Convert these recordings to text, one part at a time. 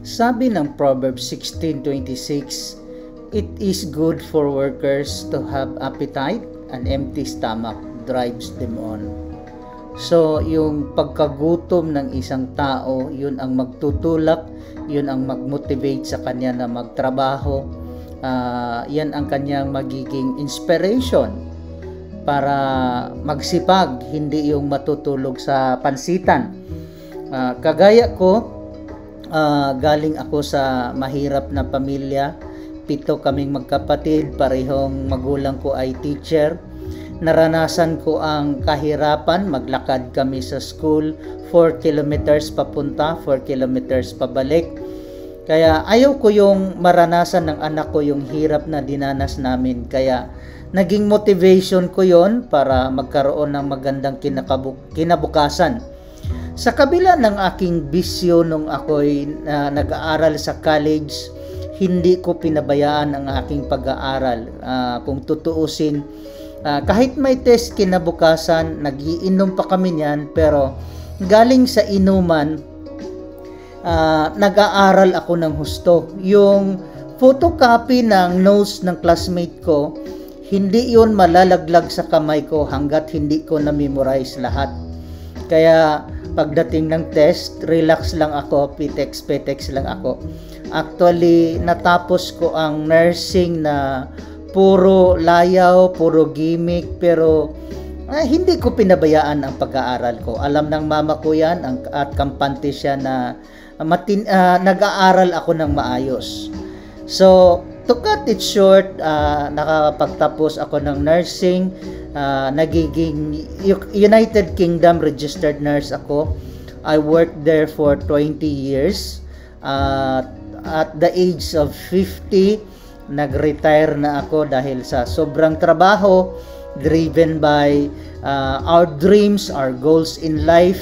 Sabi ng Proverbs 16:26, "It is good for workers to have appetite, an empty stomach drives them on." So, yung pagkagutom ng isang tao, yun ang magtutulak, yun ang magmotivate sa kanya na magtrabaho. Yan ang kanyang magiging inspiration para magsipag, hindi yung matutulog sa pansitan. Kagaya ko, galing ako sa mahirap na pamilya. 7 kaming magkapatid, parehong magulang ko ay teacher. Naranasan ko ang kahirapan, maglakad kami sa school, 4 kilometers papunta, 4 kilometers pabalik. Kaya ayaw ko yung maranasan ng anak ko yung hirap na dinanas namin. Kaya naging motivation ko yon para magkaroon ng magandang kinabukasan. Sa kabila ng aking bisyo nung ako'y nag-aaral sa college, hindi ko pinabayaan ang aking pag-aaral. Kung tutuusin, kahit may test kinabukasan, nagiinom pa kami niyan, pero galing sa inuman, nag-aaral ako ng husto. Yung photocopy ng notes ng classmate ko, hindi yun malalaglag sa kamay ko hanggat hindi ko na-memorize lahat. Kaya pagdating ng test, relax lang ako, pitex lang ako. Actually, natapos ko ang nursing na puro layaw, puro gimmick, pero hindi ko pinabayaan ang pag-aaral ko. Alam ng mama ko yan at kampante siya na nag-aaral ako ng maayos. So, to cut it short, nakapagtapos ako ng nursing, nagiging United Kingdom registered nurse ako. I worked there for 20 years. At the age of 50, nag-retire na ako dahil sa sobrang trabaho, driven by our dreams, our goals in life.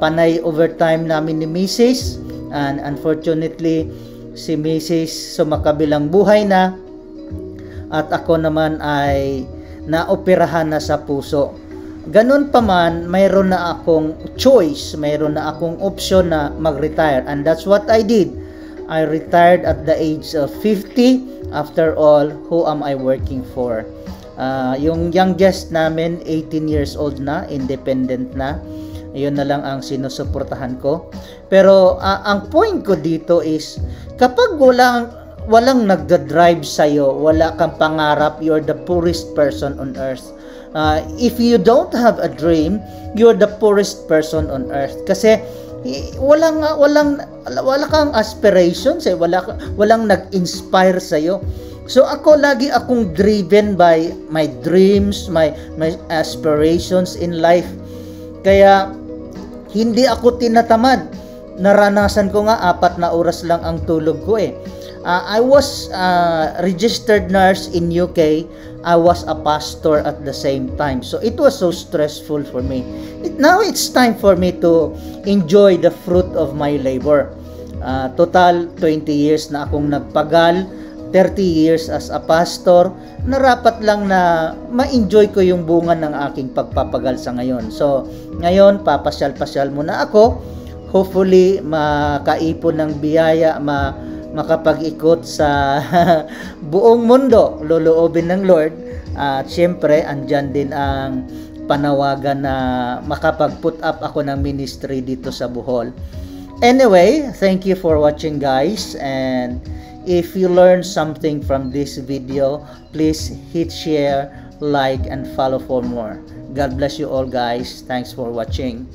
Panay overtime namin ni Mrs. And unfortunately, si Mrs. sumakabilang buhay na at ako naman ay naoperahan na sa puso. Ganun pa man, mayroon na akong choice, mayroon na akong option na mag-retire, and that's what I did. I retired at the age of 50. After all, who am I working for? Yung youngest namin, 18 years old na, independent na. Yun na lang ang sinusuportahan ko. Pero ang point ko dito is, kapag walang nagda-drive sa'yo, wala kang pangarap, you're the poorest person on earth. If you don't have a dream, you're the poorest person on earth. Kasi wala kang aspirations, walang nag-inspire sa iyo. So ako, lagi akong driven by my dreams, my aspirations in life. Kaya hindi ako tinatamad. Naranasan ko nga 4 na oras lang ang tulog ko eh. I was a registered nurse in UK. I was a pastor at the same time. So it was so stressful for me. Now it's time for me to enjoy the fruit of my labor. Total 20 years na akong nagpagal, 30 years as a pastor. Narapat lang na ma-enjoy ko yung bunga ng aking pagpapagal sa ngayon. So ngayon, papasyal-pasyal muna ako. Hopefully, makaipon ng biyaya, makapag-ikot sa buong mundo, loloobin ng Lord. At syempre, andyan din ang panawagan na makapag-put up ako ng ministry dito sa Bohol. Anyway, thank you for watching, guys. And if you learned something from this video, please hit share, like, and follow for more. God bless you all, guys. Thanks for watching.